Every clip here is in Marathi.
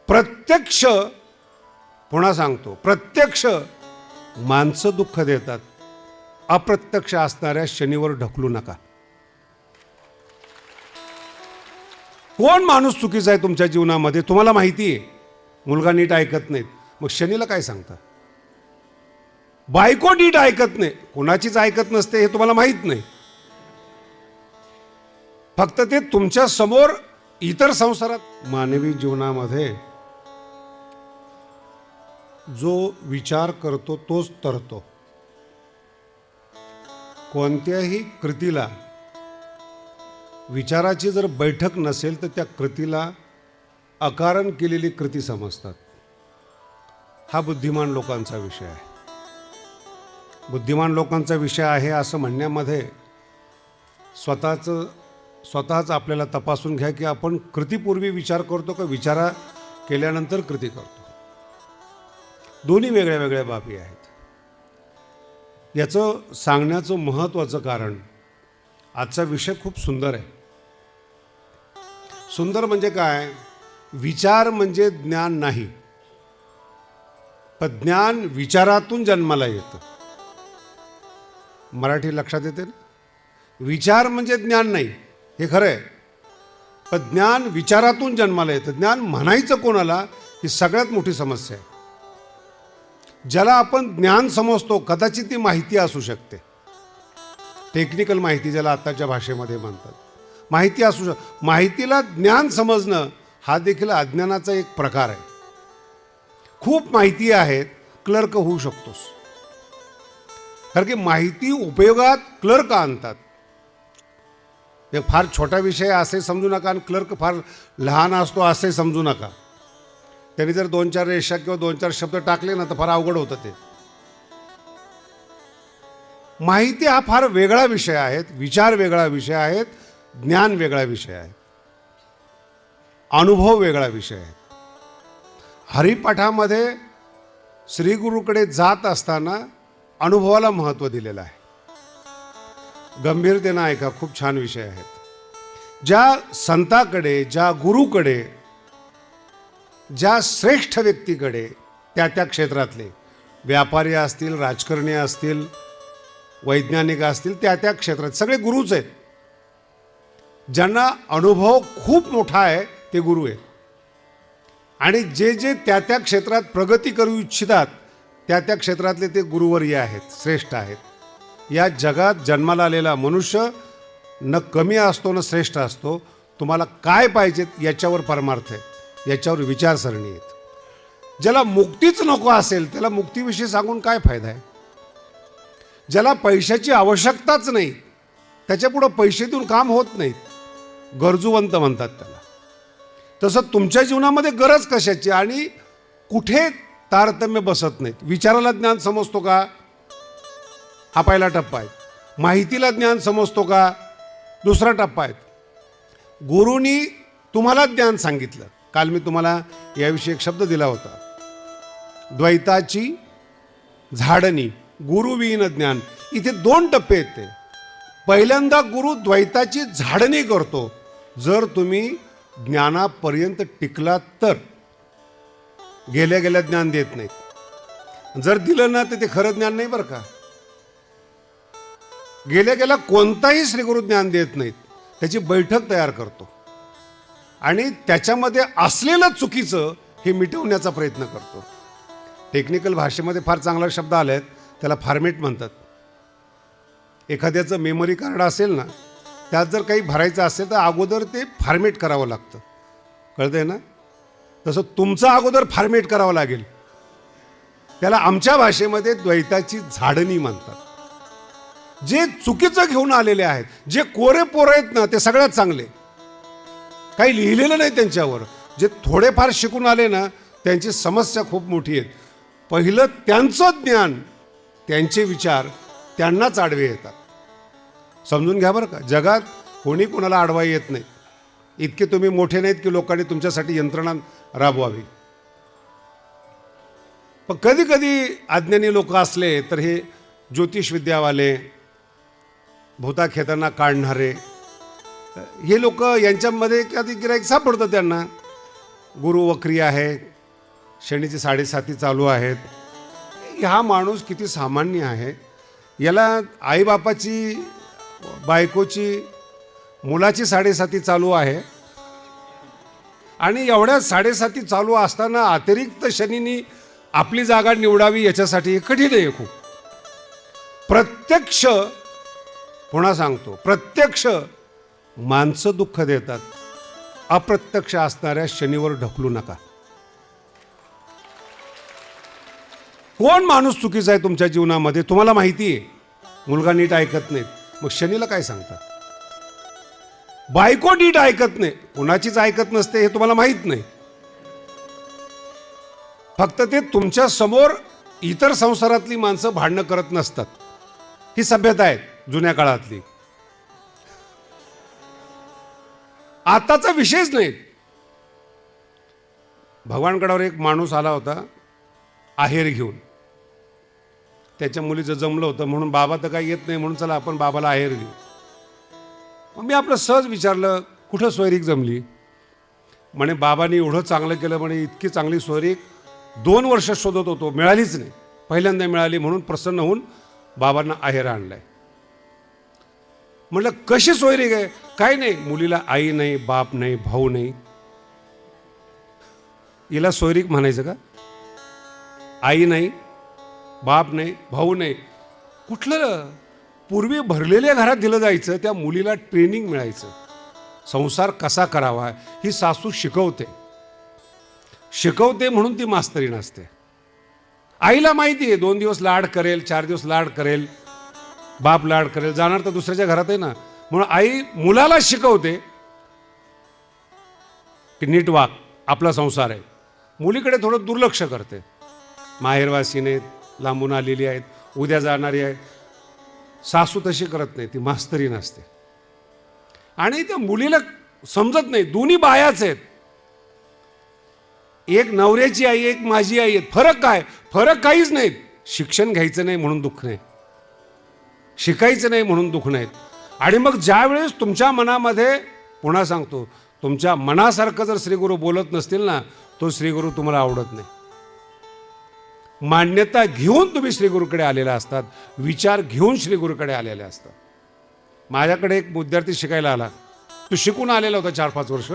प्रत्यक्ष, पुन्हा सांगतो, प्रत्यक्ष माणसं दुःख देतात, अप्रत्यक्ष असणाऱ्या शनीवर ढकलू नका. कोण माणूस चुकीचा आहे तुमच्या जीवनामध्ये तुम्हाला माहिती आहे. मुलगा नीट ऐकत नाहीत, मग शनीला काय सांगता? बायको नीट ऐकत नाही, कोणाचीच ऐकत नसते हे तुम्हाला माहित नाही. फक्त ते तुमच्या समोर इतर संसारात. मानवी जीवनामध्ये जो विचार करतो तोच तरतो. कोणत्याही कृतीला विचाराची जर बैठक नसेल तर त्या कृतीला अकारण केलेली कृती समजतात. हा बुद्धिमान लोकांचा विषय आहे. बुद्धिमान लोकांचा विषय आहे असं म्हणण्यामध्ये स्वतःच आपल्याला तपासून घ्या की आपण कृतीपूर्वी विचार करतो का विचार केल्यानंतर कृती करतो. दोन्ही वेगळ्या वेगळ्या बाबी आहेत. याचं सांगण्याचं महत्त्वाचं कारण, आजचा विषय खूप सुंदर आहे. सुंदर म्हणजे काय? विचार म्हणजे ज्ञान नाही, पण ज्ञान विचारातून जन्माला येतं. मराठी लक्षात येते ना? विचार म्हणजे ज्ञान नाही, हे खरं आहे, पण ज्ञान विचारातून जन्माला येतं. ज्ञान म्हणायचं कोणाला ही सगळ्यात मोठी समस्या आहे. ज्याला आपण ज्ञान समजतो कदाचित ती माहिती असू शकते, टेक्निकल माहिती ज्याला आताच्या भाषेमध्ये म्हणतात, माहिती असू शकते. माहितीला ज्ञान समजणं हा देखील अज्ञानाचा एक प्रकार आहे. खूप माहिती आहेत, क्लर्क होऊ शकतोस, कारण की माहिती उपयोगात क्लर्क आणतात. एक फार छोटा विषय असे समजू नका आणि क्लर्क फार लहान असतो असे समजू नका. त्यांनी जर 2-4 रेषा किंवा 2-4 शब्द टाकले ना तर फार अवघड होतं ते. माहिती हा फार वेगळा विषय आहे, विचार वेगळा विषय आहे, ज्ञान वेगळा विषय आहे, अनुभव वेगळा विषय आहे. हरिपाठामध्ये श्रीगुरूकडे जात असताना अनुभवाला महत्त्व दिलेलं आहे. गंभीरतेनं ऐका, खूप छान विषय आहेत. ज्या संताकडे, ज्या गुरुकडे, ज्या श्रेष्ठ व्यक्तीकडे, त्या क्षेत्रातले व्यापारी असतील, राजकारणी असतील, वैज्ञानिक असतील, त्या क्षेत्रात सगळे गुरुच आहेत. ज्यांना अनुभव खूप मोठा आहे ते गुरु आहेत. आणि जे त्या क्षेत्रात प्रगती करू इच्छितात त्या क्षेत्रातले ते गुरुवर्य आहेत, श्रेष्ठ आहेत. या जगात जन्माला आलेला मनुष्य न कमी असतो न श्रेष्ठ असतो. तुम्हाला काय पाहिजेत याच्यावर परमार्थ आहे, याच्यावर विचारसरणी आहेत. ज्याला मुक्तीच नको असेल त्याला मुक्तीविषयी सांगून काय फायदा आहे? ज्याला पैशाची आवश्यकताच नाही, त्याच्यापुढं पैसे देऊन काम होत नाहीत, गरजूवंत म्हणतात त्याला. तसं तुमच्या जीवनामध्ये गरज कशाची आणि कुठे तारतम्य बसत नाहीत. विचाराला ज्ञान समजतो का? हा पहिला टप्पा आहे. माहितीला ज्ञान समजतो का? दुसरा टप्पा आहे. गुरुनी तुम्हाला ज्ञान सांगितलं. काल मी तुम्हाला याविषयी एक शब्द दिला होता, द्वैताची झाडणी, गुरुविहीन ज्ञान. इथे 2 टप्पे आहेत ते. पहिल्यांदा गुरु द्वैताची झाडणी करतो. जर तुम्ही ज्ञानापर्यंत टिकलात तर, गेल्या गेल्या ज्ञान देत नाहीत. जर दिलं ना तर ते खरं ज्ञान नाही बरं का. गेल्या गेल्या कोणताही श्रीगुरु ज्ञान देत नाहीत, त्याची बैठक तयार करतो आणि त्याच्यामध्ये असलेलं चुकीचं हे मिटवण्याचा प्रयत्न करतो. टेक्निकल भाषेमध्ये फार चांगला शब्द आला आहे, त्याला फॉर्मेट म्हणतात. एखाद्याचं मेमरी कार्ड असेल ना, त्यात जर काही भरायचं असेल तर अगोदर ते फॉर्मेट करावं लागतं, कळतंय ना? तसं तुमचं अगोदर फॉर्मेट करावं लागेल. त्याला आमच्या भाषेमध्ये द्वैताची झाडणी म्हणतात. जे चुकीचं घेऊन आलेले आहेत, जे कोरे पोरं आहेत ना, ते सगळ्यात चांगले, काही लिहिलेलं नाही त्यांच्यावर. जे थोडेफार शिकून आले ना, त्यांची समस्या खूप मोठी आहे. पहिलं त्यांचं ज्ञान, त्यांचे विचार त्यांनाच आडवे येतात. समजून घ्या बरं का. जगात कोणी कोणाला आडवा येत नाही. इतके तुम्ही मोठे नाहीत की लोकांनी तुमच्यासाठी यंत्रणा राबवावी. पण कधी कधी अज्ञानी लोक असले तर हे ज्योतिषविद्यावाले, भूताखेतांना काढणारे, हे लोक, यांच्यामध्ये कधी गिराईक सापडतं त्यांना. गुरु वक्री आहे, शनीची 7.5 चालू आहेत. हा माणूस किती सामान्य आहे. याला आईबापाची, बायकोची, मुलाची 7.5 चालू आहे आणि एवढ्या 7.5 चालू असताना अतिरिक्त शनीनी आपली जागा निवडावी याच्यासाठी कठीण आहे खूप. प्रत्यक्ष, पुन्हा सांगतो, प्रत्यक्ष माणसं दुःख देतात, अप्रत्यक्ष असणाऱ्या शनीवर ढकलू नका. कोण माणूस चुकीचा आहे तुमच्या जीवनामध्ये तुम्हाला माहिती आहे. मुलगा नीट ऐकत नाही, मग शनीला काय सांगता? बायको नीट ऐकत नाही, कुणाचीच ऐकत नसते हे तुम्हाला माहित नाही. फक्त ते तुमच्या समोर इतर संसारातली माणसं भांडणं करत नसतात. ही सभ्यता आहे जुन्या काळातली. आताचा विषयच नाही. भगवानगडावर एक माणूस आला होता आहेर घेऊन. त्याच्या मुलीचं जमलं होतं म्हणून बाबा तर काही येत नाही म्हणून चला आपण बाबाला आहेर देऊ. मग मी आपलं सहज विचारलं, कुठं सोयरीक जमली? म्हणे बाबांनी एवढं चांगलं केलं, म्हणे इतकी चांगली सोयरीक 2 वर्ष शोधत होतो, मिळालीच नाही. पहिल्यांदा मिळाली म्हणून प्रसन्न होऊन बाबांना आहेर आणलाय. म्हटलं कशी सोयरीक आहे? काय नाही, मुलीला आई नाही, बाप नाही, भाऊ नाही. हिला सोयरीक म्हणायचं का? आई नाही, बाप नाही, भाऊ नाही, कुठलं? पूर्वी भरलेल्या घरात दिलं जायचं, त्या मुलीला ट्रेनिंग मिळायचं. संसार कसा करावा ही सासू शिकवते म्हणून ती मास्तरीण असते. आईला माहिती आहे 2 दिवस लाड करेल, 4 दिवस लाड करेल, बाप लाड करेल, जाणार तर दुसऱ्याच्या घरात आहे ना. म्हणून आई मुलाला शिकवते की नीट वाग, आपला संसार आहे. मुलीकडे थोडं दुर्लक्ष करते. माहेरवासीने लांबून आलेली आहेत, उद्या जाणारी आहेत. सासू तशी करत नाही, ती मास्तरीण असते. आणि त्या मुलीला समजत नाही, दोन्ही बायाच आहेत. एक नवऱ्याची आई, एक माझी आई आहेत. फरक काय? फरक काहीच नाहीत. शिक्षण घ्यायचं नाही म्हणून दुःख नाही, शिकायचं नाही म्हणून दुःख नाहीत. आणि मग ज्या वेळेस तुमच्या मनामध्ये, पुन्हा सांगतो, तुमच्या मनासारखं जर श्रीगुरू बोलत नसतील ना, तो श्रीगुरू तुम्हाला आवडत नाही. मान्यता घेऊन तुम्ही श्रीगुरूकडे आलेला असतात, विचार घेऊन श्रीगुरूकडे आलेले असतात. माझ्याकडे एक विद्यार्थी शिकायला आला. तो शिकून आलेला होता 4-5 वर्ष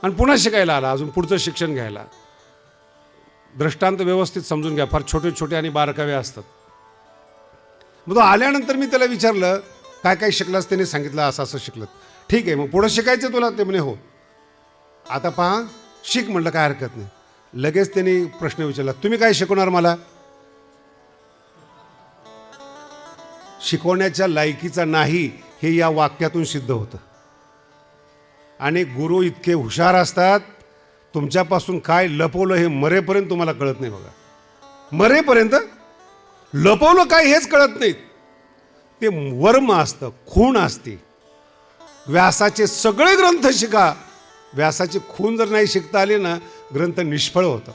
आणि पुन्हा शिकायला आला, अजून पुढचं शिक्षण घ्यायला. दृष्टांत व्यवस्थित समजून घ्या, फार छोटे छोटे आणि बारकावे असतात. मग तो आल्यानंतर मी त्याला विचारलं, काय काय शिकलास? त्याने सांगितलं असं असं शिकलं. ठीक आहे, मग पुढं शिकायचं तुला? ते म्हणे हो. आता पहा, शिक. म्हटलं काय हरकत नाही. लगेच त्यांनी प्रश्न विचारला, तुम्ही काय शिकवणार मला? शिकवण्याच्या लायकीचा नाही हे या वाक्यातून सिद्ध होतं. आणि गुरु इतके हुशार असतात, तुमच्यापासून काय लपवलं हे मरेपर्यंत तुम्हाला कळत नाही. बघा, मरेपर्यंत लपवलं काय हेच कळत नाही. ते वर्म असतं, खूण असते. व्यासाचे सगळे ग्रंथ शिका, व्यासाची खून जर नाही शिकता आली ना, ग्रंथ निष्फळ होतं.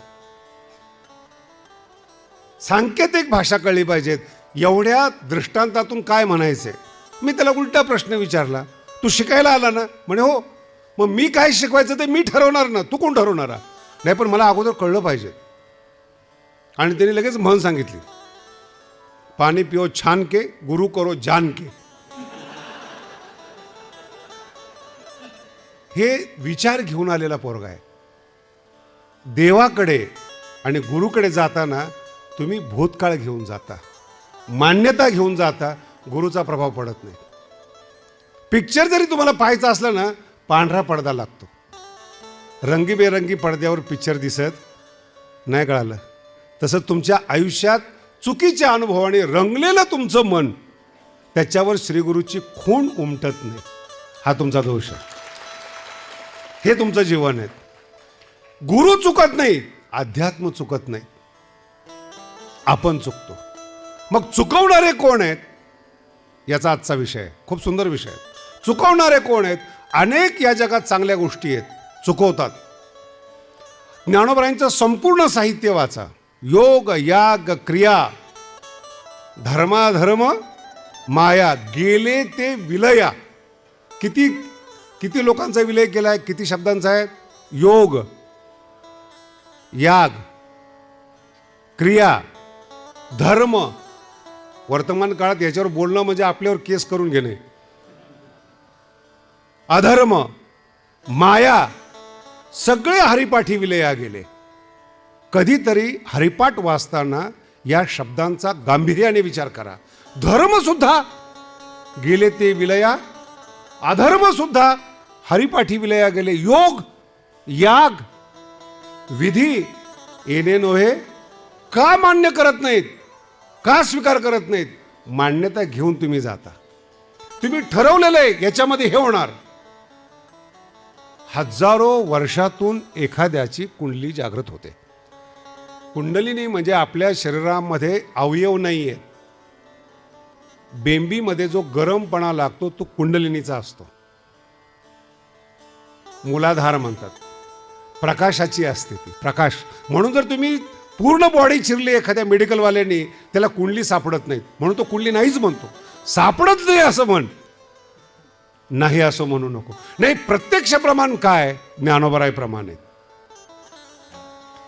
सांकेतिक भाषा कळली पाहिजेत. एवढ्या दृष्टांतातून काय म्हणायचंय? मी त्याला उलटा प्रश्न विचारला, तू शिकायला आला ना? म्हणे हो. मग मी काय शिकवायचं ते मी ठरवणार ना, तू कोण ठरवणार? नाही, पण मला अगोदर कळलं पाहिजे. आणि त्यांनी लगेच म्हण सांगितली, पाणी पिओ छान के, गुरु करो जान के. हे विचार घेऊन आलेला पोरगा आहे. देवाकडे आणि गुरुकडे जाताना तुम्ही भूतकाळ घेऊन जाता, मान्यता घेऊन जाता, गुरुचा प्रभाव पडत नाही. पिक्चर जरी तुम्हाला पाहायचा असला ना, पांढरा पडदा लागतो. रंगीबेरंगी पडद्यावर पिक्चर दिसत नाही. कळालं? तसं तुमच्या आयुष्यात चुकीच्या अनुभवाने रंगलेलं तुमचं मन, त्याच्यावर श्रीगुरूची खूण उमटत नाही. हा तुमचा दोष आहे. हे तुमचं जीवन आहे. गुरु चुकत नाही, अध्यात्म चुकत नाही, आपण चुकतो. मग चुकवणारे कोण आहेत याचा आजचा विषय आहे. खूप सुंदर विषय आहे. चुकवणारे कोण आहेत? अनेक या जगात चांगल्या गोष्टी आहेत, चुकवतात. ज्ञानोबरायांचं संपूर्ण साहित्य वाचा. योग, याग, क्रिया, धर्माधर्म, माया, गेले ते विलया. किती किती लोकांचा विलय केलाय, किती शब्दांचा आहे? योग, याग, क्रिया, धर्म. वर्तमान काळात याच्यावर बोलणं म्हणजे आपल्यावर केस करून घेणे. अधर्म, माया, सगळे हरिपाठी विलया गेले. कधीतरी हरिपाठ वाचताना या शब्दांचा गांभीर्याने विचार करा. धर्म सुद्धा गेले ते विलया, अधर्म सुद्धा हरिपाठी विलया गेले. योग, याग, विधी येणे नव्हे. का मान्य करत नाहीत? का स्वीकार करत नाहीत? मान्यता घेऊन तुम्ही जाता. तुम्ही ठरवलेलं आहे याच्यामध्ये हे होणार. हजारो वर्षातून एखाद्याची कुंडली जागृत होते. कुंडलिनी म्हणजे आपल्या शरीरामध्ये अवयव नाही आहेत. बेंबीमध्ये जो गरमपणा लागतो तो कुंडलिनीचा असतो. मूलाधार म्हणतात. प्रकाशाची असते ती, प्रकाश. म्हणून जर तुम्ही पूर्ण बॉडी चिरली एखाद्या मेडिकलवाल्याने, त्याला कुंडली सापडत नाहीत म्हणून तो कुंडली नाहीच म्हणतो. सापडत नाही असं म्हण, नाही असं म्हणू नको. नाही, प्रत्यक्ष प्रमाण काय? ज्ञानोबराय प्रमाण आहे.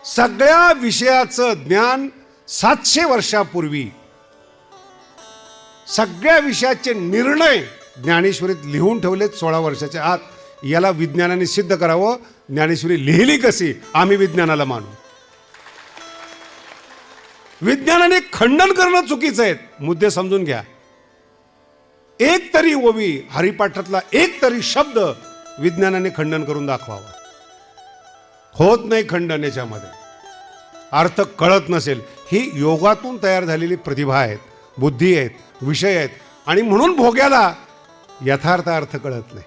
सगळ्या विषयाचं ज्ञान 700 वर्षापूर्वी, सगळ्या विषयाचे निर्णय ज्ञानेश्वरीत लिहून ठेवलेत 16 वर्षाच्या आत. याला विज्ञानाने सिद्ध करावं. ज्ञानेश्वरी लिहिली कशी? आम्ही विज्ञानाला मानू. विज्ञानाने खंडन करणं चुकीचं आहे. मुद्दे समजून घ्या. एक तरी ओवी, हरिपाठातला एक तरी शब्द विज्ञानाने खंडन करून दाखवावा. होत नाही खंडन. याच्यामध्ये अर्थ कळत नसेल. ही योगातून तयार झालेली प्रतिभा आहेत, बुद्धी आहेत, विषय आहेत. आणि म्हणून भोग्याला यथार्थ अर्थ कळत नाही.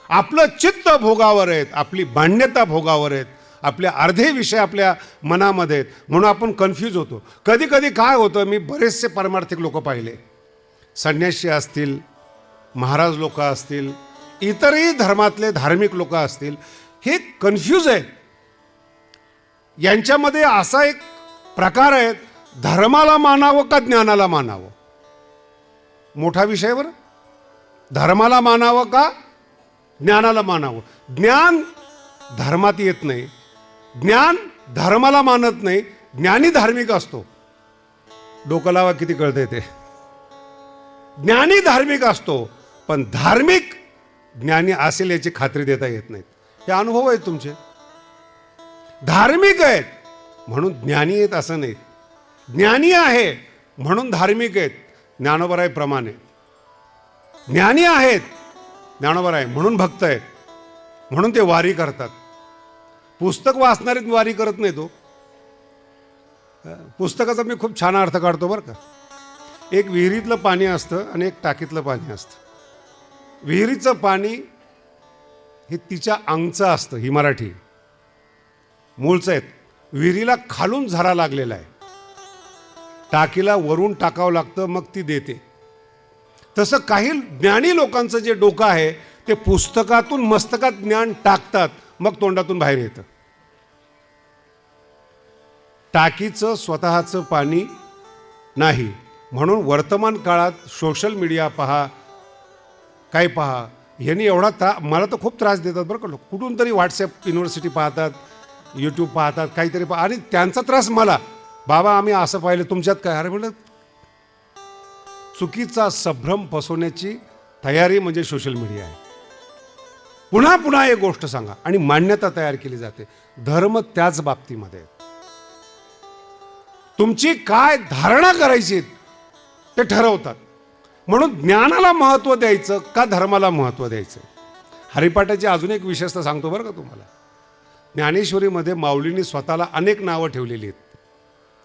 आपलं चित्त भोगावर आहेत, आपली मान्यता भोगावर आहेत, आपले अर्धे विषय आपल्या मनामध्ये आहेत. म्हणून आपण कन्फ्यूज होतो. कधी कधी काय होतं, मी बरेचसे पारमार्थिक लोक पाहिले, संन्यासी असतील, महाराज लोक असतील, इतरही धर्मातले धार्मिक लोक असतील, हे कन्फ्यूज आहेत. यांच्यामध्ये असा एक प्रकार आहे, धर्माला मानावं का ज्ञानाला मानावं? मोठा विषयावर धर्माला मानावं का ज्ञानाला मानावं? ज्ञान धर्मात येत नाही, ज्ञान धर्माला मानत नाही. ज्ञानी धार्मिक असतो. डोकं लावा किती कळतंय ते. ज्ञानी धार्मिक असतो, पण धार्मिक ज्ञानी असेल याची खात्री देता येत नाहीत. हे अनुभव आहेत तुमचे. धार्मिक आहेत म्हणून ज्ञानी आहेत असं नाही. ज्ञानी आहे म्हणून धार्मिक आहेत. ज्ञानोबराय प्रमाणे ज्ञानी आहेत, ज्ञानोबराय म्हणून भक्त आहेत, म्हणून ते वारी करतात. पुस्तक वाचणारे वारी करत नाही. तो पुस्तकाचा मी खूप छान अर्थ काढतो बरं का. एक विहिरीतलं पाणी असतं आणि एक टाकीतलं पाणी असतं. विहिरीचं पाणी हे तिच्या अंगचं असतं, ही मराठी मूळचं आहे. विहिरीला खालून झरा लागलेला आहे, टाकीला वरून टाकावं लागतं, मग ती देते. तसं काही ज्ञानी लोकांचं जे डोकं आहे ते पुस्तकातून मस्तकात ज्ञान टाकतात, मग तोंडातून बाहेर येतं. टाकीचं स्वतःचं पाणी नाही. म्हणून वर्तमान काळात सोशल मीडिया पहा, काय पहा, यांनी एवढा मला तर खूप त्रास देतात बरं का लोक. कुठून तरी व्हॉट्सॲप युनिव्हर्सिटी पाहतात, यूट्यूब पाहतात, काहीतरी आणि त्यांचा त्रास मला. बाबा आम्ही असं पाहिलं, तुमच्यात काय? अरे म्हटलं, चुकीचा संभ्रम पसवण्याची तयारी म्हणजे सोशल मीडिया आहे. पुन्हा पुन्हा एक गोष्ट सांगा आणि मान्यता तयार केली जाते. धर्म त्याच बाबतीमध्ये. तुमची काय धारणा करायची ते ठरवतात. म्हणून ज्ञानाला महत्त्व द्यायचं का धर्माला महत्त्व द्यायचं? हरिपाठाची अजून एक विशेषता सांगतो बरं का तुम्हाला. ज्ञानेश्वरीमध्ये माऊलींनी स्वतःला अनेक नावं ठेवलेली आहेत.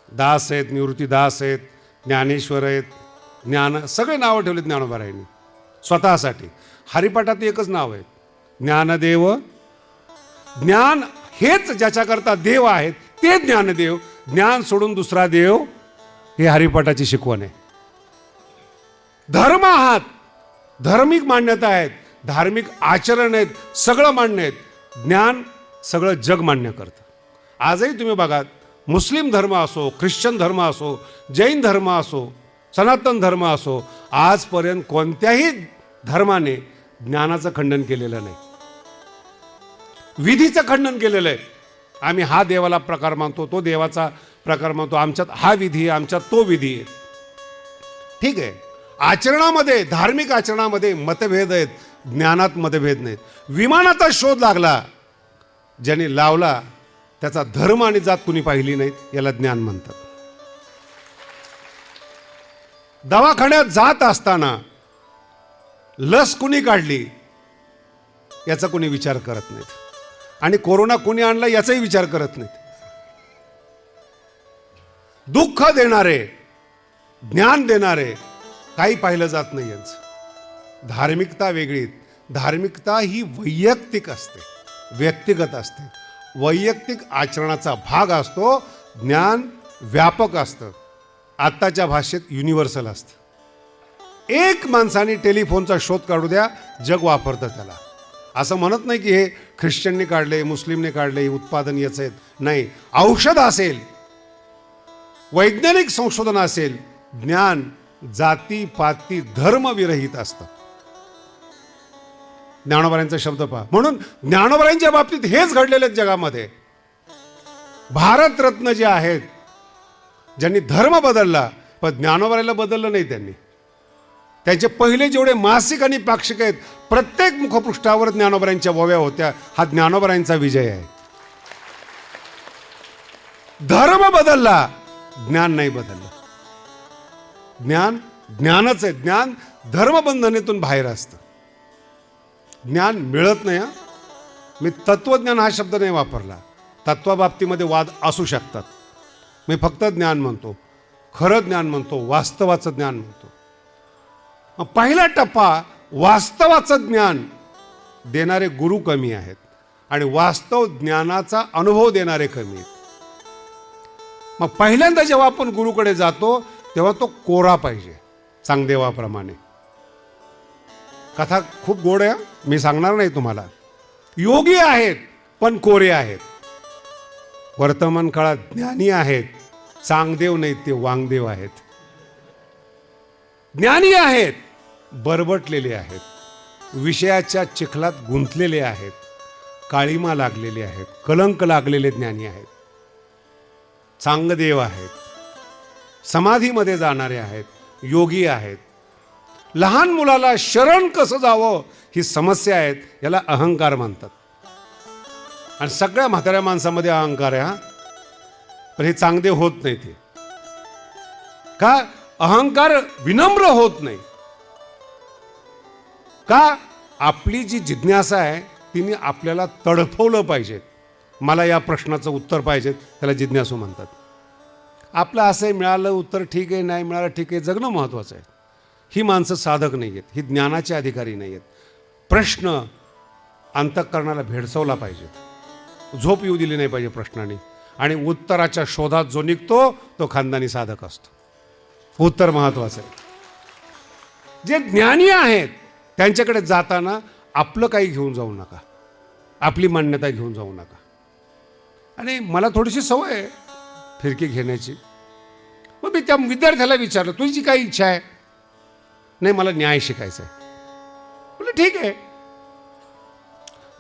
दास आहेत, निवृत्ती दास आहेत, ज्ञानेश्वर आहेत, ज्ञान, सगळे नावं ठेवलेत ज्ञानोबारायांनी स्वतःसाठी. हरिपाठात एकच नाव आहे, ज्ञानदेव. ज्ञान हेच ज्याच्याकरता देव आहेत ते ज्ञानदेव. ज्ञान सोडून दुसरा देव, हे हरिपाठाची शिकवण आहे. धर्म आहात, धार्मिक मान्यता आहेत, धार्मिक आचरण आहेत, सगळं मान्य आहेत. ज्ञान सगळं जग मान्य करतं. आजही तुम्ही बघा, मुस्लिम धर्म असो, ख्रिश्चन धर्म असो, जैन धर्म असो, सनातन धर्म असो, आजपर्यंत कोणत्याही धर्माने ज्ञानाचं खंडन केलेलं नाही, विधीचं खंडन केलेलं आहे. आम्ही हा देवाला प्रकार मानतो, तो देवाचा प्रकार मानतो, आमच्यात हा विधी आहे, आमच्यात तो विधी आहे. ठीक आहे, आचरणामध्ये, धार्मिक आचरणामध्ये मतभेद आहेत, ज्ञानात मतभेद नाहीत. विमानाचा शोध लागला, ज्यांनी लावला त्याचा धर्म आणि जात कुणी पाहिली नाहीत, याला ज्ञान म्हणतात. दवाखान्यात जात असताना लस कुणी काढली याचा कुणी विचार करत नाहीत, आणि कोरोना कुणी आणला याचाही विचार करत नाहीत. दुःख देणारे, ज्ञान देणारे काही पाहिलं जात नाही यांचं. धार्मिकता वेगळी. धार्मिकता ही वैयक्तिक असते, व्यक्तिगत असते, वैयक्तिक आचरणाचा भाग असतो. ज्ञान व्यापक असतं, आत्ताच्या भाषेत युनिव्हर्सल असतं. एक माणसाने टेलिफोनचा शोध काढू द्या, जग वापरतं त्याला. असं म्हणत नाही की हे ख्रिश्चनने काढले, मुस्लिमने काढले, उत्पादन याचं आहेत, नाही. औषध असेल, वैज्ञानिक संशोधन असेल, ज्ञान जाती पाती धर्म विरहित असतं. ज्ञानोबांचा शब्द पहा. म्हणून ज्ञानोबांच्या बाबतीत हेच घडलेले आहेत जगामध्ये. भारतरत्न जे आहेत, ज्यांनी धर्म बदलला, पण ज्ञानोबाला बदललं नाही त्यांनी. त्यांचे पहिले जेवढे मासिक आणि पाक्षिक आहेत, प्रत्येक मुखपृष्ठावर ज्ञानोबांच्या ओव्या होत्या. हा ज्ञानोबांचा विजय आहे. धर्म बदलला, ज्ञान नाही बदललं. ज्ञान ज्ञानच आहे. ज्ञान धर्मबंधनेतून बाहेर असतं. ज्ञान मिळत नाही. मी तत्वज्ञान हा शब्द नाही वापरला. तत्वाबाबतीमध्ये वाद असू शकतात. मी फक्त ज्ञान म्हणतो, खरं ज्ञान म्हणतो, वास्तवाचं ज्ञान म्हणतो. पहिला टप्पा, वास्तवाचं ज्ञान देणारे गुरु कमी आहेत आणि वास्तव ज्ञानाचा अनुभव देणारे कमी आहेत. मग पहिल्यांदा जेव्हा आपण गुरुकडे जातो तेव्हा तो कोरा पाहिजे, चांगदेवाप्रमाणे. कथा खूप गोड आहे, मी सांगणार नाही तुम्हाला. योगी आहेत पण कोरे आहेत. वर्तमान काळात ज्ञानी आहेत, चांगदेव नाहीत, ते वांगदेव आहेत. ज्ञानी आहेत, बरबटलेले आहेत, विषयाच्या चिखलात गुंतलेले आहेत, काळीमा लागलेले आहेत, कलंक लागलेले ज्ञानी आहेत. चांगदेव आहेत, समाधीमध्ये जाणारे आहेत, योगी आहेत. लहान मुलाला शरण कसं जावं ही समस्या आहेत, याला अहंकार म्हणतात. आणि सगळ्या म्हाताऱ्या माणसामध्ये अहंकार आहे. हा, पण हे चांगदेव होत नाही. ते का? अहंकार विनम्र होत नाही. का? आपली जी जिज्ञासा आहे तिने आपल्याला तडफवलं पाहिजे. मला या प्रश्नाचं उत्तर पाहिजे, त्याला जिज्ञासू म्हणतात. आपलं असं मिळालं उत्तर ठीक आहे, नाही मिळालं ठीक आहे, जगणं महत्त्वाचं आहे. ही माणसं साधक नाही आहेत, ही ज्ञानाचे अधिकारी नाही आहेत. प्रश्न अंतःकरणाला भेडसावला पाहिजे, झोप येऊ दिली नाही पाहिजे प्रश्नाने. आणि उत्तराच्या शोधात जो निघतो तो खानदानी साधक असतो. उत्तर महत्त्वाचं आहे. जे ज्ञानी आहेत त्यांच्याकडे जाताना आपलं काही घेऊन जाऊ नका, आपली मान्यता घेऊन जाऊ नका. आणि मला थोडीशी सवय आहे फिरकी घेण्याची. मग मी त्या विद्यार्थ्याला विचारलं, तुझी काय इच्छा आहे? नाही, मला न्याय शिकायचा आहे. बोलले ठीक आहे.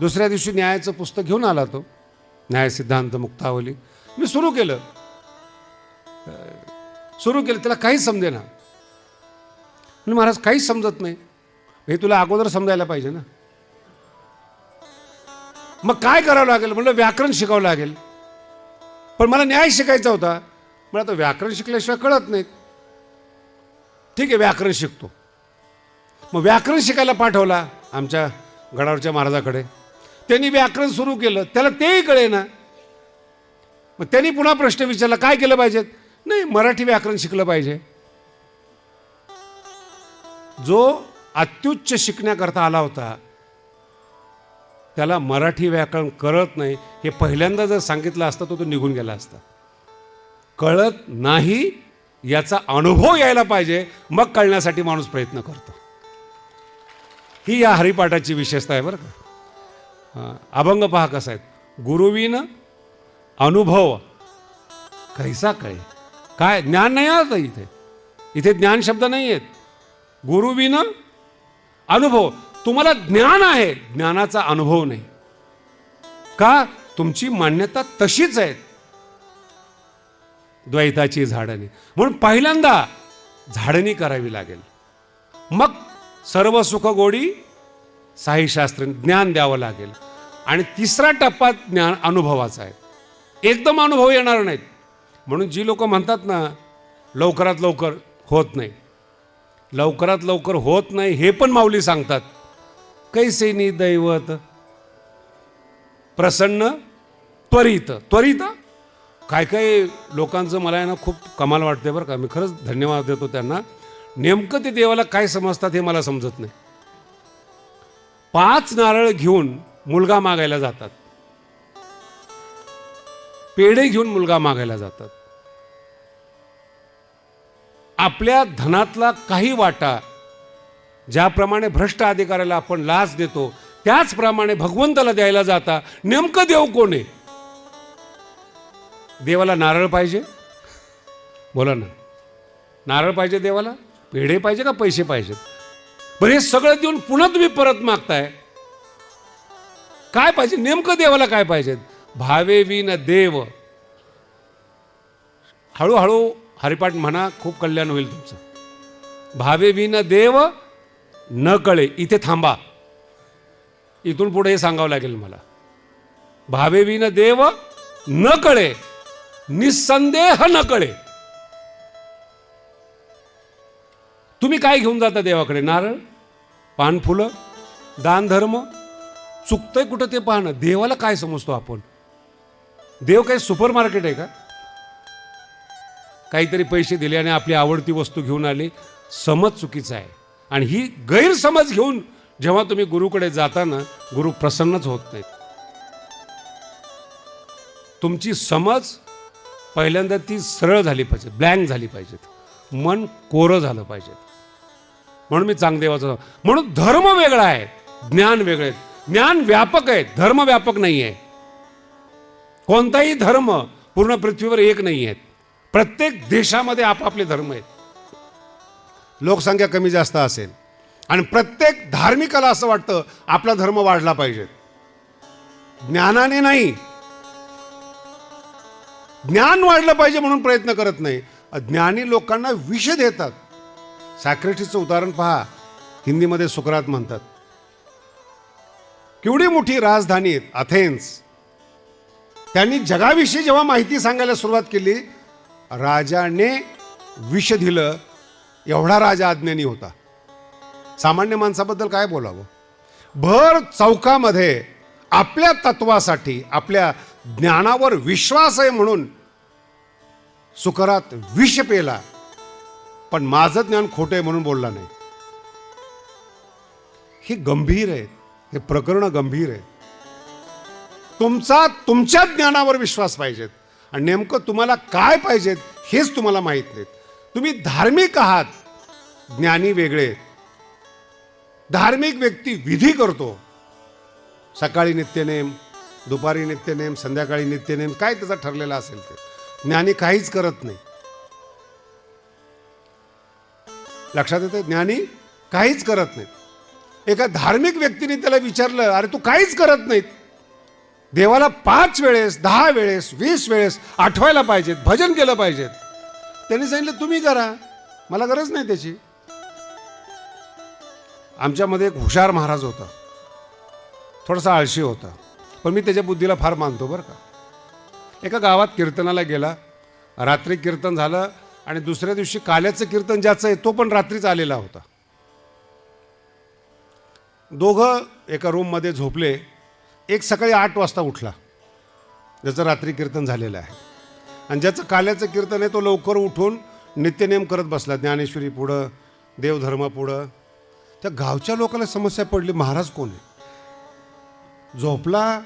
दुसऱ्या दिवशी न्यायाचं पुस्तक घेऊन आला तो, न्याय सिद्धांत मुक्तावली. मी सुरू केलं. त्याला काहीच समजेना. म्हणजे महाराज काहीच समजत नाही. हे तुला अगोदर समजायला पाहिजे ना. मग काय करावं लागेल? म्हणलं व्याकरण शिकावं लागेल. पण मला न्याय शिकायचा होता. मला तर व्याकरण शिकल्याशिवाय कळत नाही. ठीक आहे, व्याकरण शिकतो. मग व्याकरण शिकायला पाठवला आमच्या गडावरच्या महाराजाकडे. त्यांनी व्याकरण सुरू केलं, त्याला तेही कळेना. मग त्यांनी पुन्हा प्रश्न विचारला, काय केलं पाहिजे? नाही, मराठी व्याकरण शिकलं पाहिजे. जो अत्युच्च शिकण्याकरता आला होता त्याला मराठी व्याकरण कळत नाही हे पहिल्यांदा जर सांगितलं असतं तर तो निघून गेला असता. कळत नाही याचा अनुभव यायला पाहिजे, मग कळण्यासाठी माणूस प्रयत्न करतो. ही या हरिपाठाची विशेषता आहे बरं का. अभंग पहा कसा आहे. गुरुविन अनुभव कैसा कळे. काय ज्ञान नाही आता इथे. इथे ज्ञान शब्द नाही आहेत. गुरुविन अनुभव. तुम्हाला ज्ञान आहे, ज्ञानाचा अनुभव नाही. का? तुमची मान्यता तशीच आहे द्वैताची झाडणी, म्हणून पहिल्यांदा झाडणी करावी लागेल. मग सर्व सुख गोडी साईशास्त्र ज्ञान द्यावं लागेल. आणि तिसरा टप्पा ज्ञान अनुभवाचा आहे. एकदम अनुभव येणार नाहीत. म्हणून जी लोक म्हणतात ना लवकरात लवकर होत नाही, लवकरात लवकर होत नाही हे पण माऊली सांगतात. कैसे नि दैवत प्रसन्न त्वरित. त्वरित काय काय लोकांचं मला आहे ना खूप कमाल वाटते बरं का. मी खरंच धन्यवाद देतो त्यांना. नेमकं ते देवाला काय समजतात हे मला समजत नाही. 5 नारळ घेऊन मुलगा मागायला जातात, पेढे घेऊन मुलगा मागायला जातात. आपल्या धनातला काही वाटा ज्याप्रमाणे भ्रष्ट अधिकाऱ्याला आपण लाच देतो त्याचप्रमाणे भगवंताला द्यायला जाता. नेमकं देव कोण आहे? देवाला नारळ पाहिजे? बोला ना. नारळ पाहिजे देवाला? पेढे पाहिजे का पैसे पाहिजेत? बरं हे सगळं देऊन पुन्हा तुम्ही परत मागताय. काय पाहिजे नेमकं? देवाला काय पाहिजे? भावे विन देव. हळूहळू हरिपाठ म्हणा, खूप कल्याण होईल तुमचं. भावे विन देव न कळे. इथे थांबा, इथून पुढे हे सांगावं लागेल मला. भावे विन देव न कळे, निसंदेह न कळे. तुम्ही काय घेऊन जाता देवाकडे? नारळ, पान, फुलं, दान धर्म. चुकतंय कुठं ते पाहणं. देवाला काय समजतो आपण? देव काही सुपर मार्केट आहे का? काहीतरी पैसे दिले आणि आपली आवडती वस्तू घेऊन आली. समज चुकीचा आहे. आणि ही गैरसमज घेऊन जेव्हा तुम्ही गुरुकडे जाताना गुरु प्रसन्नच होत नाहीत. तुमची समज पहिल्यांदा ती सरळ झाली पाहिजे, ब्लँक झाली पाहिजेत, मन कोरं झालं पाहिजे. म्हणून मी चांगदेवाचं. म्हणून धर्म वेगळा आहे, ज्ञान वेगळे आहे. ज्ञान व्यापक आहे, धर्म व्यापक नाही आहे. कोणताही धर्म पूर्ण पृथ्वीवर एक नाही आहेत. प्रत्येक देशामध्ये आपापले धर्म आहेत. लोकसंख्या कमी जास्त असेल आणि प्रत्येक धार्मिकाला असं वाटतं आपला धर्म वाढला पाहिजे. ज्ञानाने नाही, ज्ञान वाढलं पाहिजे म्हणून प्रयत्न करत नाही. ज्ञानी लोकांना विष देतात. सॉक्रेटिसचं उदाहरण पहा. हिंदीमध्ये सुकरात म्हणतात. केवढी मोठी राजधानी आहे अथेन्स. त्यांनी जगाविषयी जेव्हा माहिती सांगायला सुरुवात केली, राजाने विष दिलं. एवढा राजा अज्ञानी होता. सामान्य माणसाबद्दल काय बोलावं? भर चौकामध्ये आपल्या तत्वासाठी, आपल्या ज्ञानावर विश्वास आहे म्हणून सुकरात विष पेला, पण माझं ज्ञान खोटं आहे म्हणून बोलला नाही. हे गंभीर आहे, हे प्रकरण गंभीर आहे. तुमच्या ज्ञानावर विश्वास पाहिजेत. आणि नेमकं तुम्हाला काय पाहिजेत हेच तुम्हाला माहीत नाहीत. तुम्ही धार्मिक आहात, ज्ञानी वेगळे. धार्मिक व्यक्ती विधी करतो. सकाळी नित्यनेम, दुपारी नित्यनेम, संध्याकाळी नित्यनेम, काय त्याचा ठरलेला असेल ते. ज्ञानी काहीच करत नाही. लक्षात येते? ज्ञानी काहीच करत नाही. एका धार्मिक व्यक्तीने त्याला विचारलं, अरे तू काहीच करत नाहीत, देवाला 5 वेळेस 10 वेळेस 20 वेळेस आठवायला पाहिजेत, भजन केलं पाहिजेत. त्यांनी सांगितलं तुम्ही करा, मला गरज नाही त्याची. आमच्यामध्ये एक हुशार महाराज होता, थोडासा आळशी होता, पण मी त्याच्या बुद्धीला फार मानतो बरं का. एका गावात कीर्तनाला गेला. रात्री कीर्तन झालं आणि दुसऱ्या दिवशी काल्याचं कीर्तन ज्याचं आहे तो पण रात्रीच आलेला होता. दोघं एका रूममध्ये झोपले. एक सकाळी 8 वाजता उठला, ज्याचं रात्री कीर्तन झालेलं आहे. आणि ज्याचं काल्याचं कीर्तन आहे तो लवकर उठून नित्यनेम करत बसला. ज्ञानेश्वरी पुढं, देवधर्म पुढं. त्या गावच्या लोकांना समस्या पडली, महाराज कोण आहे? झोपला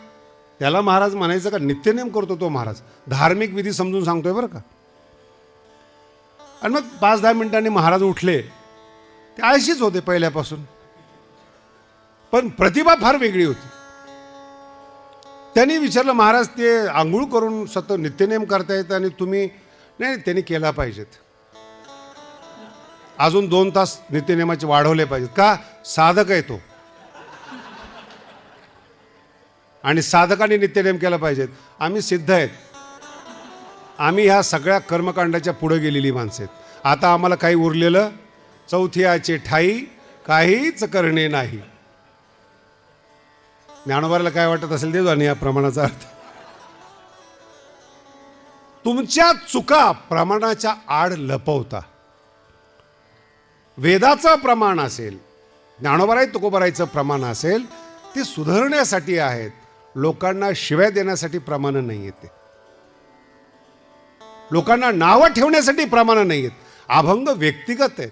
त्याला महाराज म्हणायचं का? नित्यनेम करतो तो महाराज. धार्मिक विधी समजून सांगतोय बरं का. आणि मग 5-10 मिनिटांनी महाराज उठले. ते आळशीच होते पहिल्यापासून, पण प्रतिभा फार वेगळी होती. त्यांनी विचारलं, महाराज ते आंघोळ करून सतत नित्यनेम करतायत आणि तुम्ही? नाही, त्यांनी केला पाहिजेत. अजून 2 तास नित्यनेमाचे वाढवले पाहिजेत. का? साधक आहे तो. आणि साधकांनी नित्यनेम केला पाहिजेत. आम्ही सिद्ध आहेत. आम्ही ह्या सगळ्या कर्मकांडाच्या पुढे गेलेली माणसं आहेत. आता आम्हाला काही उरलेलं चौथियाचे ठाई काहीच करणे नाही. ज्ञानोबाला काय वाटत असेल ते जाणे या प्रमाणाचा अर्थ. तुमच्या चुका प्रमाणाच्या आड लपवता. वेदाचं प्रमाण असेल, ज्ञानोबाराय तुकोबारायचं प्रमाण असेल, ते सुधारण्यासाठी आहेत. लोकांना शिव्या देण्यासाठी प्रमाण नाही आहेत. ते लोकांना नावं ठेवण्यासाठी प्रमाण नाही आहेत. अभंग व्यक्तिगत आहेत,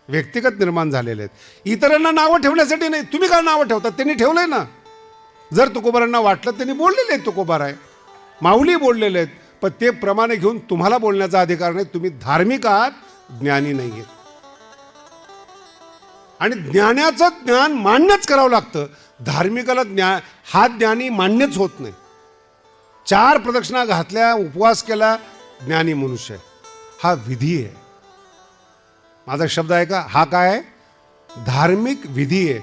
व्यक्तिगत निर्माण झालेले आहेत. इतरांना नावं ठेवण्यासाठी नाही. तुम्ही का नावं ठेवतात? त्यांनी ठेवलंय ना. जर तुकोबारांना वाटलं त्यांनी बोललेले आहेत. तुकोबाराय माऊली बोललेले आहेत, पण ते प्रमाणे घेऊन तुम्हाला बोलण्याचा अधिकार नाही. तुम्ही धार्मिक आहात, ज्ञानी नाही आहेत. आणि ज्ञानाचं ज्ञान मान्यच करावं लागतं. धार्मिकाला हा ज्ञानी मान्यच होत नाही. 4 प्रदक्षिणा घातल्या, उपवास केला, ज्ञानी मनुष्य आहे. हा विधी आहे. माझा शब्द आहे का? हा काय आहे? धार्मिक विधी आहे.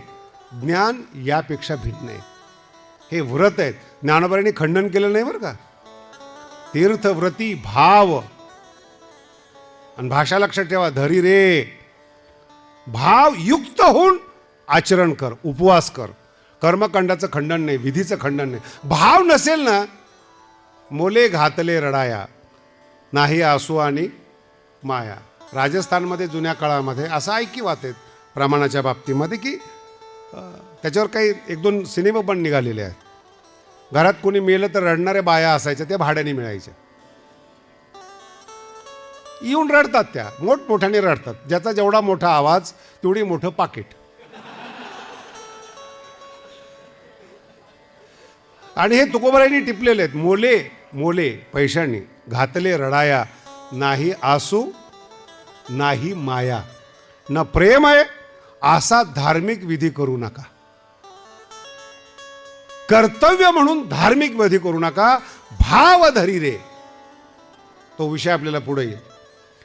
ज्ञान यापेक्षा भिन्न आहे. हे व्रत आहेत. ज्ञानोबारांनी खंडन केलं नाही बरं का. तीर्थव्रती भाव आणि भाषा लक्षात ठेवा. धरी रे, भाव युक्त होऊन आचरण कर, उपवास कर. कर्मकांडाचं खंडन नाही, विधीचं खंडन नाही. भाव नसेल ना, मोले घातले रडाया नाही आसू आणि माया. राजस्थानमध्ये जुन्या काळामध्ये असं ऐकिवात आहेत प्रमाणाच्या बाबतीमध्ये की त्याच्यावर काही 1-2 सिनेमा पण निघालेले आहेत. घरात कोणी मेलं तर रडणाऱ्या बाया असायच्या, त्या भाड्याने मिळायच्या. येऊन रडतात, त्या मोठमोठ्याने रडतात. ज्याचा जेवढा मोठा आवाज तेवढी मोठं पाकिट. आणि हे तुकोबारायांनी टिपलेले आहेत. मोले मोले पैशांनी घातले रडाया नाही आसू नाही माया. न प्रेम आहे असा धार्मिक विधी करू नका. कर्तव्य म्हणून धार्मिक विधी करू नका. भाव धरी रे, तो विषय आपल्याला पुढे येईल.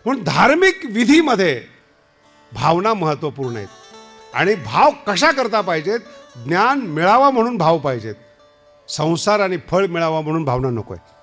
म्हणून धार्मिक विधीमध्ये भावना महत्त्वपूर्ण आहेत. आणि भाव कशा करता पाहिजेत? ज्ञान मिळावा म्हणून भाव पाहिजेत. संसार आणि फळ मिळावा म्हणून भावना नको आहे.